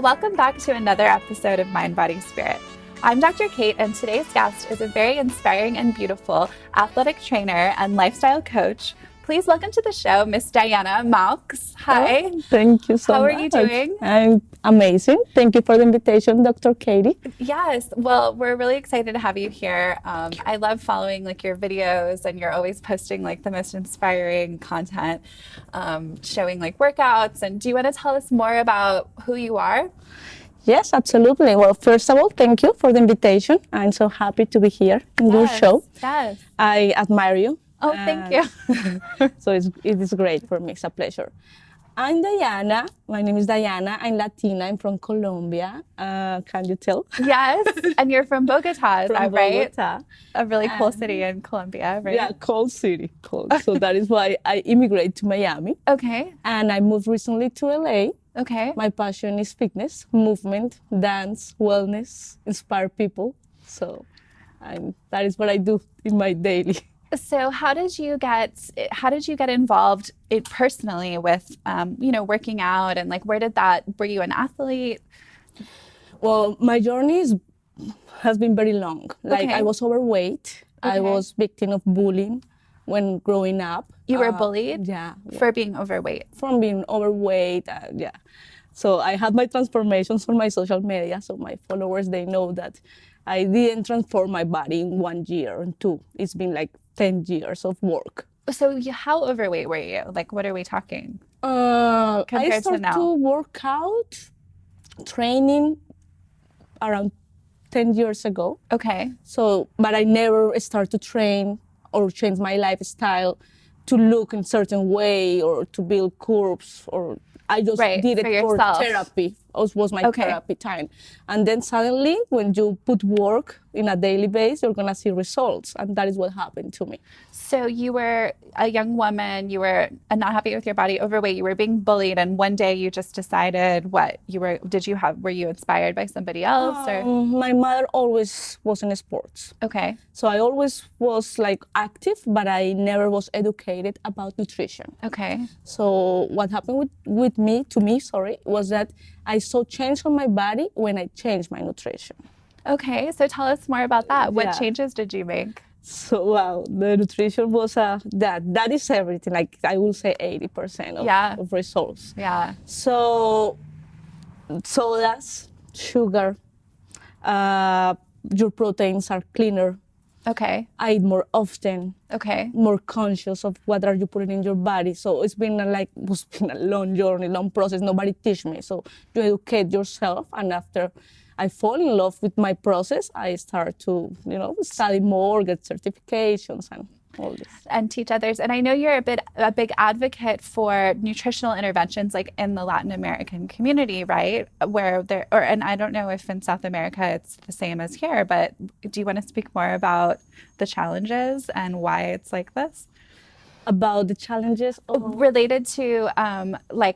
welcome back to another episode of Mind, Body, Spirit. I'm Dr. Kayte, and today's guest is a very inspiring and beautiful athletic trainer and lifestyle coach. Please welcome to the show, Miss Diana Maux. Hi. Oh, thank you so much. How are you doing? I'm amazing. Thank you for the invitation, Dr. Kayte. Yes. Well, we're really excited to have you here. I love following your videos, and you're always posting the most inspiring content, showing workouts. And do you want to tell us more about who you are? Yes, absolutely. Well, first of all, thank you for the invitation. I'm so happy to be here in your show. Yes. I admire you. Oh, thank you. So it is great for me. It's a pleasure. I'm Diana. My name is Diana. I'm Latina. I'm from Colombia. Can you tell? Yes. And you're from Bogota, is that right? Bogota. A really cool city in Colombia, right? Yeah, cold city. Cold. So that is why I immigrated to Miami. Okay. And I moved recently to LA. Okay. My passion is fitness, movement, dance, wellness, inspire people. So that is what I do in my daily. So how did you get involved personally with working out, and were you an athlete? Well, my journey has been very long. Okay. I was overweight. Okay. I was victim of bullying when growing up. You were bullied? Yeah. For being overweight? From being overweight, yeah. So I had my transformations on my social media, so my followers, they know that I didn't transform my body in 1 year or 2. It's been 10 years of work. So how overweight were you? What are we talking? I Compared to now? started to work out, training around 10 years ago. Okay. So, but I never started to train or change my lifestyle to look in certain way or to build curves, or I just did it for therapy. It was my therapy time. And then suddenly, when you put work in a daily basis, you're gonna see results. And that is what happened to me. So you were a young woman, you were not happy with your body, overweight, you were being bullied, and one day you just decided were you inspired by somebody else? Or? My mother always was in sports. Okay. So I always was active, but I never was educated about nutrition. Okay. So what happened with me, was that I saw change on my body when I changed my nutrition. Okay, so tell us more about that. What changes did you make? So, wow, the nutrition was that is everything. I will say 80% of results. Yeah. So that's sugar. Your proteins are cleaner. Okay. I eat more often. Okay. More conscious of what are you putting in your body. So it's been a long journey, long process. Nobody teach me. So you educate yourself, and after I fall in love with my process, I start to, study more, get certifications and all this. And teach others. And I know you're a big advocate for nutritional interventions in the Latin American community, right? And I don't know if in South America it's the same as here, but do you want to speak more about the challenges and why it's like this? About the challenges related to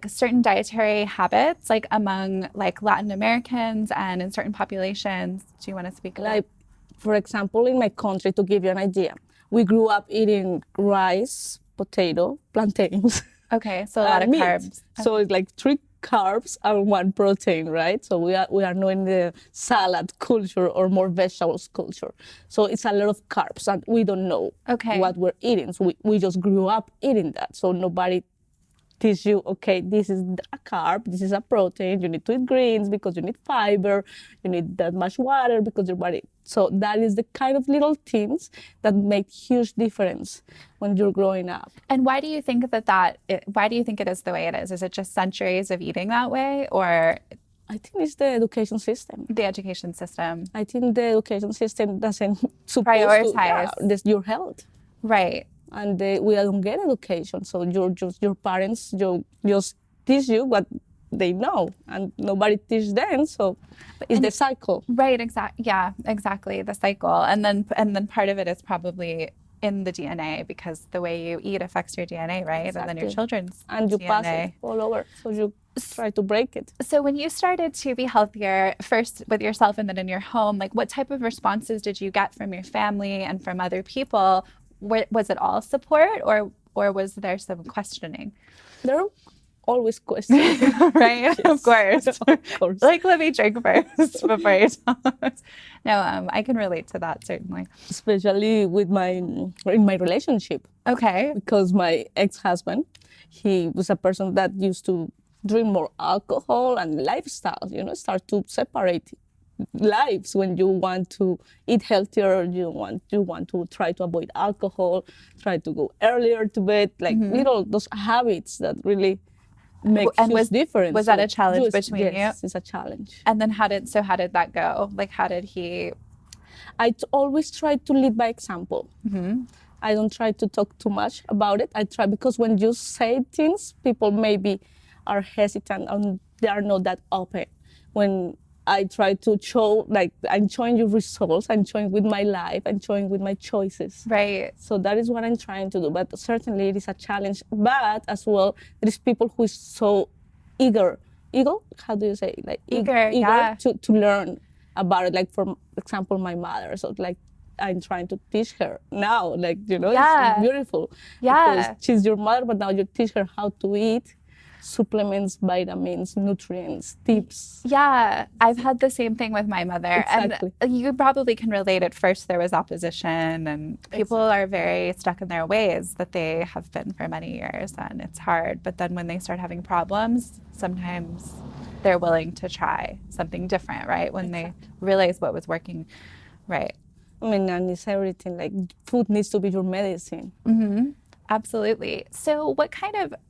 certain dietary habits among Latin Americans and in certain populations. Do you want to speak about for example, in my country, to give you an idea, we grew up eating rice, potato, plantains. Okay, so a lot of meat. Carbs. So it's 3 carbs and 1 protein, right? So we are not in the salad culture or more vegetables culture. So it's a lot of carbs, and we don't know what we're eating. So we just grew up eating that. So nobody teach you, okay, this is a carb, this is a protein, you need to eat greens because you need fiber, you need that much water because your body. So that is the kind of little things that make huge difference when you're growing up. And why do you think why do you think it is the way it is? Is it just centuries of eating that way, or? I think it's the education system. The education system. I think the education system doesn't prioritize your health. Right. And we don't get education, so your parents just teach you what they know, and nobody teach them. So it's the cycle. Right. Exactly. The cycle, and then part of it is probably in the DNA, because the way you eat affects your DNA, right? Exactly. And then your children's and you DNA. Pass it all over. So you try to break it. So when you started to be healthier, first with yourself and then in your home, what type of responses did you get from your family and from other people? Was it all support, or was there some questioning? There always questions. Right? Yes. Of course. Of course. Like, let me drink first before you tell us. No, I can relate to that, certainly. Especially with in my relationship. Okay. Because my ex-husband, he was a person that used to drink more alcohol and lifestyle, start to separate lives. When you want to eat healthier, you want to try to avoid alcohol, try to go earlier to bed, like little those habits that really make huge difference. Was that a challenge between you? Yes, it's a challenge. And then how did that go? Like, how did he? I always try to lead by example. I don't try to talk too much about it. I try, because when you say things, people maybe are hesitant and they are not that open. When I try to show, like, I'm showing you results, I'm showing with my life, I'm showing with my choices. Right. So that is what I'm trying to do. But certainly it is a challenge. But as well, there is people who is so eager, how do you say? Like eager yeah. to learn about it. Like, for example, my mother. So like, I'm trying to teach her now, like, yeah. It's beautiful. Yeah. Because she's your mother, but now you teach her how to eat, supplements, vitamins, nutrients, tips. Yeah, I've had the same thing with my mother. Exactly. And you probably can relate. At first there was opposition and people are very stuck in their ways that they have been for many years, and it's hard. But then when they start having problems, sometimes they're willing to try something different, right? When they realize what was working, right? I mean, and it's everything. Like, food needs to be your medicine. Absolutely. So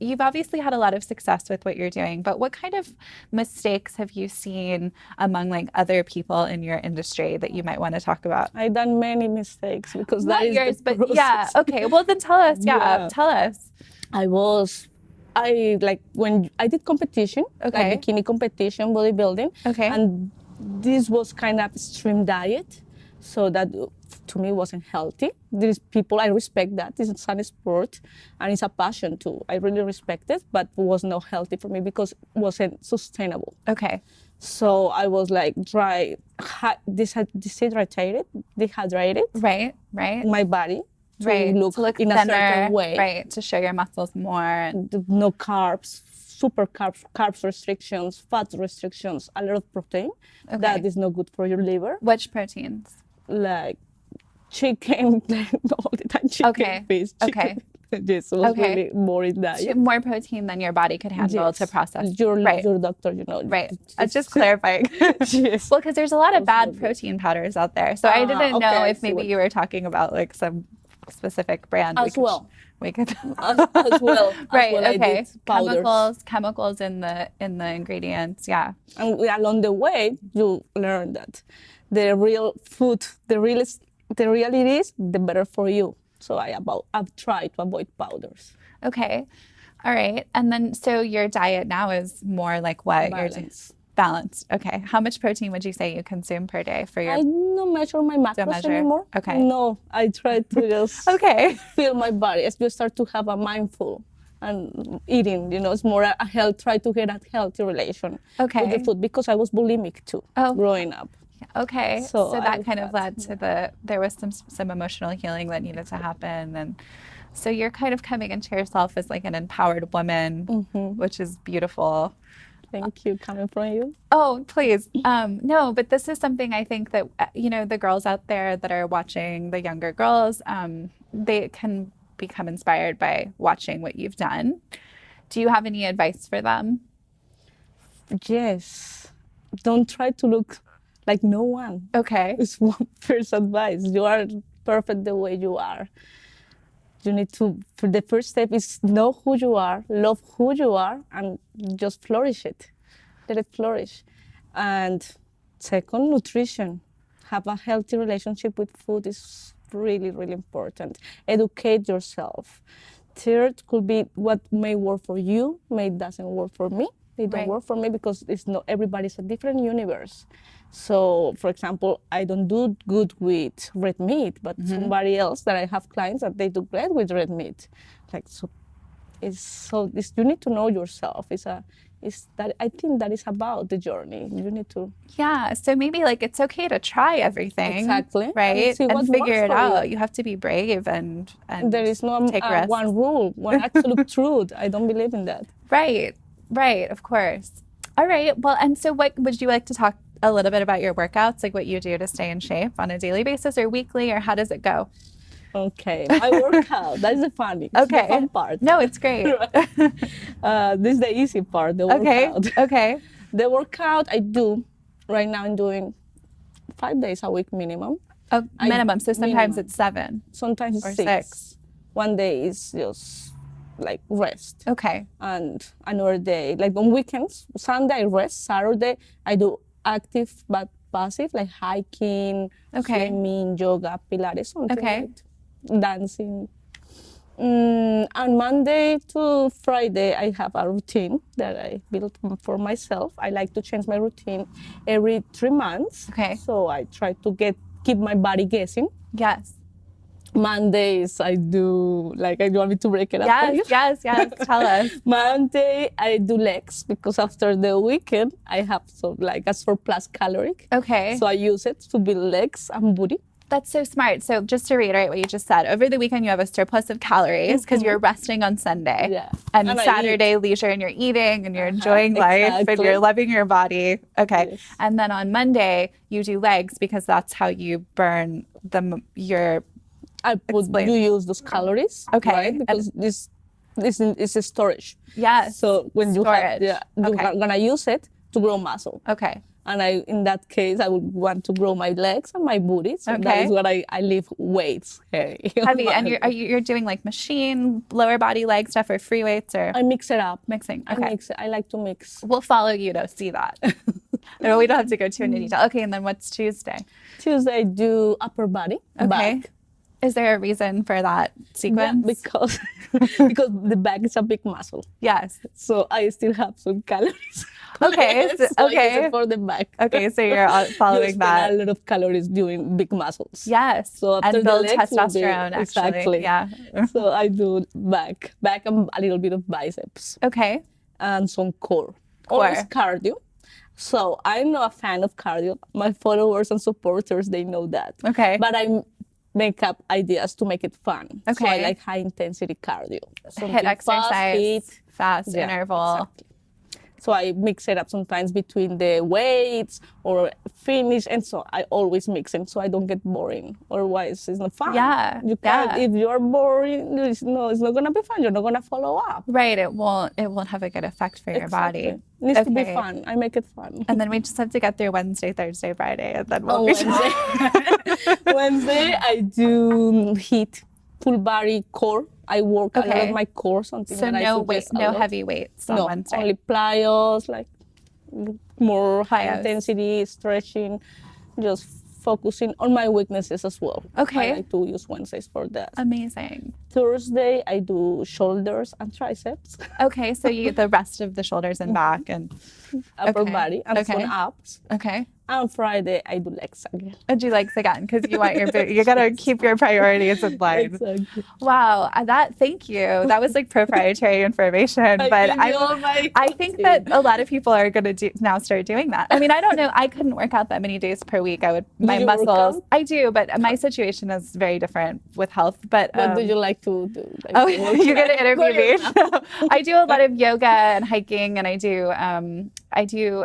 you've obviously had a lot of success with what you're doing, but what kind of mistakes have you seen among like other people in your industry that you might want to talk about? I've done many mistakes, because not that is yours, the but process. yeah. Okay. Well, then tell us. Yeah. Tell us. When I did competition, like bikini competition, bodybuilding. Okay. And this was kind of extreme diet. So that to me wasn't healthy. These people, I respect that. It's a sport and it's a passion too. I really respect it, but it was not healthy for me because it wasn't sustainable. Okay. So I was like dehydrated. Right. My body to look in thinner, a certain way. Right, to show your muscles more. No carbs, super carbs restrictions, fat restrictions, a lot of protein. Okay. That is not good for your liver. Which proteins? Like chicken, all the time chicken, fish. Okay. Yes, it was really more in that. More protein than your body could handle to process. Your doctor, Right. Just clarifying. Yes. Well, because there's a lot of bad protein powders out there. So I didn't know if maybe you were talking about like some specific brand. We could as well. Right. As well, okay. Powders. Chemicals in the ingredients. Yeah. And along the way, you learn that the real food, the real it is, the better for you. So I've tried to avoid powders. Okay. All right. And then, so your diet now is more like what? Balanced. Okay. How much protein would you say you consume per day for your? I don't measure my macros anymore. Okay. No, I try to just feel my body as you start to have a mindful and eating. It's more a health. Try to get a healthy relation with the food, because I was bulimic too growing up. Okay. So that kind of led to there was some emotional healing that needed to happen, and so you're kind of coming into yourself as like an empowered woman, which is beautiful. Thank you. Coming from you. Oh, please. No, but this is something I think that, the girls out there that are watching, the younger girls, they can become inspired by watching what you've done. Do you have any advice for them? Yes. Don't try to look like no one. Okay. It's one first advice. You are perfect the way you are. You need to, for the first step is know who you are, love who you are, and just flourish it. Let it flourish. And second, nutrition. Have a healthy relationship with food is really, really important. Educate yourself. Third could be what may work for you, may doesn't work for me. They don't work for me because it's not everybody's a different universe. So, for example, I don't do good with red meat, but somebody else that I have clients that they do great with red meat. You need to know yourself. I think that is about the journey. You need to. Yeah. So maybe it's okay to try everything. Exactly. Right. And figure it out. You have to be brave and there is no take risks. one rule, one absolute truth. I don't believe in that. Right. Right, of course. All right. Well, and so what would you like to talk a little bit about your workouts, like what you do to stay in shape on a daily basis or weekly, or how does it go? Okay, my workout. That's the Okay. fun part. No, it's great. This is the easy part, the Okay. workout. Okay. The workout I do right now, I'm doing 5 days a week minimum. Oh, minimum. So sometimes minimum. it's 7. Sometimes it's Or 6. 6. One day is just like rest. Okay. And another day, like on weekends, Sunday I rest, Saturday I do active but passive, like hiking, Okay. swimming, yoga, Pilates, something Okay. like dancing. On Monday to Friday, I have a routine that I built for myself. I like to change my routine every 3 months. Okay. So I try to keep my body guessing. Yes. Mondays I do, like, you want me to break it up for you? Yes. Tell us. Monday I do legs because after the weekend I have a surplus caloric. Okay. So I use it to build legs and booty. That's so smart. So just to reiterate what you just said, over the weekend you have a surplus of calories because you're resting on Sunday. Yeah. And And I Saturday leisure and you're eating and you're enjoying life and exactly. you're loving your body. Okay. Yes. And then on Monday you do legs because that's how you burn your Explain. You use those calories, Okay. right? Because this is a storage. Yes. So when you Storage. you're Okay. gonna use it to grow muscle. Okay. And in that case, I would want to grow my legs and my booty. So that Okay. is what I lift weights. Heavy. And you're doing like machine, lower body leg stuff or free weights or I mix it up. mixing. I Okay. mix it. I like to mix. We'll follow you to see that. No, we don't have to go too into detail. Okay. And then what's Tuesday? Tuesday, I do upper body, Okay. back. Is there a reason for that sequence? Yeah, because the back is a big muscle. Yes. So I still have some calories. Okay. So I use Okay. it for the back. Okay. So you're You following spend that. a lot of calories doing big muscles. Yes. So after and the build legs will be- testosterone, actually. Exactly. Yeah. So I do back and a little bit of biceps Okay. and some core. Core. Always cardio. So I'm not a fan of cardio. My followers and supporters, they know that. Okay. But I make up ideas to make it fun. So I Okay. like high intensity cardio. Something Hit exercise, fast, hit. fast Yeah, interval. exactly. So I mix it up sometimes between the weights or finish, and so I always mix them so I don't get boring. Otherwise, it's not fun. Yeah, You can't. yeah. If you're boring, it's not gonna be fun. You're not gonna follow up. Right. It won't have a good effect for your body. Exactly. It needs to be Okay. fun. I make it fun. And then we just have to get through Wednesday, Thursday, Friday, and then we'll On be Wednesday, Wednesday I do HIIT, full body core. I work a lot Okay. of my core, something So that I no weight, suggest a no lot. heavy weights on No, Wednesday. only plyos, like more high Plyos. intensity stretching, just focusing on my weaknesses as well. Okay. I like to use Wednesdays for that. Amazing. Thursday, I do shoulders and triceps, Okay, so you the rest of the shoulders and back and upper Okay. body, and Okay. some abs. okay. And Friday, I do legs again. And do legs again because you want you gotta keep your priorities in line. Exactly. Wow, thank you. That was like proprietary information, but I think that a lot of people are gonna now start doing that. I mean, I don't know. I couldn't work out that many days per week. My you work muscles. out? I do, but my situation is very different with health. But What do you like to do? Like, oh, to work you're gonna out? interview me. I do a lot of yoga and hiking, and I do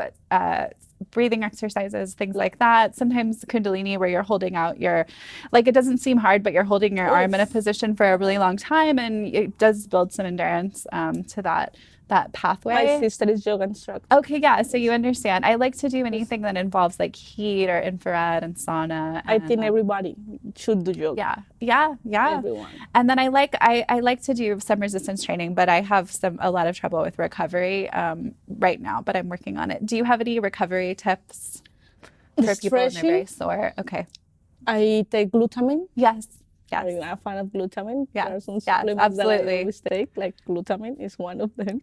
breathing exercises, things like that. Sometimes Kundalini, where you're holding out it doesn't seem hard, but you're holding your arm in a position for a really long time, and it does build some endurance to that pathway. My sister is yoga instructor. Okay, yeah, so you understand. I like to do anything that involves like heat or infrared and sauna. I think everybody should do yoga. Yeah. Everyone. And then I like to do some resistance training, but I have a lot of trouble with recovery right now, but I'm working on it. Do you have any recovery tips for people when they're very sore? Okay. I take glutamine. Yes. Are you a fan of glutamine? Yeah. There are some Yes, supplements absolutely. that I always take, like glutamine is one of them.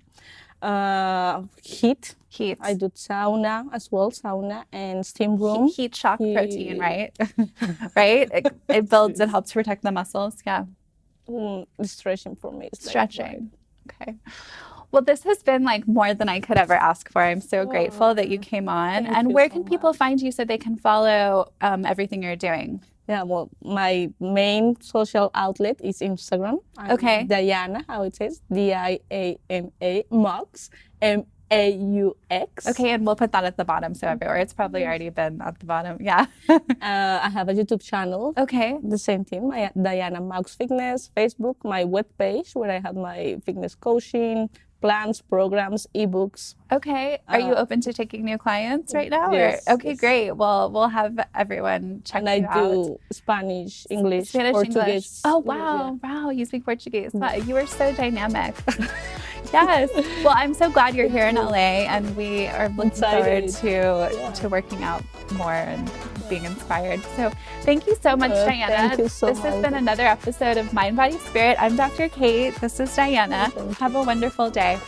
Heat. Heat. I do sauna as well, sauna and steam room. Heat shock protein, right? Right? It builds, it helps protect the muscles. Yeah. Stretching for me. Is Stretching. Okay. Well, this has been like more than I could ever ask for. I'm so grateful that you came on. Thank And you where so can people find you so they can follow everything you're doing? Yeah, well, my main social outlet is Instagram. I'm Okay. Diana, how it says, Diana, Maux, Maux. Okay, and we'll put that at the bottom so everywhere. It's probably already been at the bottom. Yeah. I have a YouTube channel. Okay. The same thing, my Diana Maux Fitness, Facebook, my webpage where I have my fitness coaching, plans, programs, ebooks. Okay. Are you open to taking new clients right now? Yes. Okay, yes. Great. Well, we'll have everyone check you out. And I do Spanish, English, Portuguese. English. Oh, wow. Yeah. Wow, you speak Portuguese. Wow, you are so dynamic. Yes. Well, I'm so glad you're here in LA, and we are looking forward to working out more and being inspired. So thank you so much, Diana. Thank you so much. This has been another episode of Mind, Body, Spirit. I'm Dr. Kayte. This is Diana. Have a wonderful day.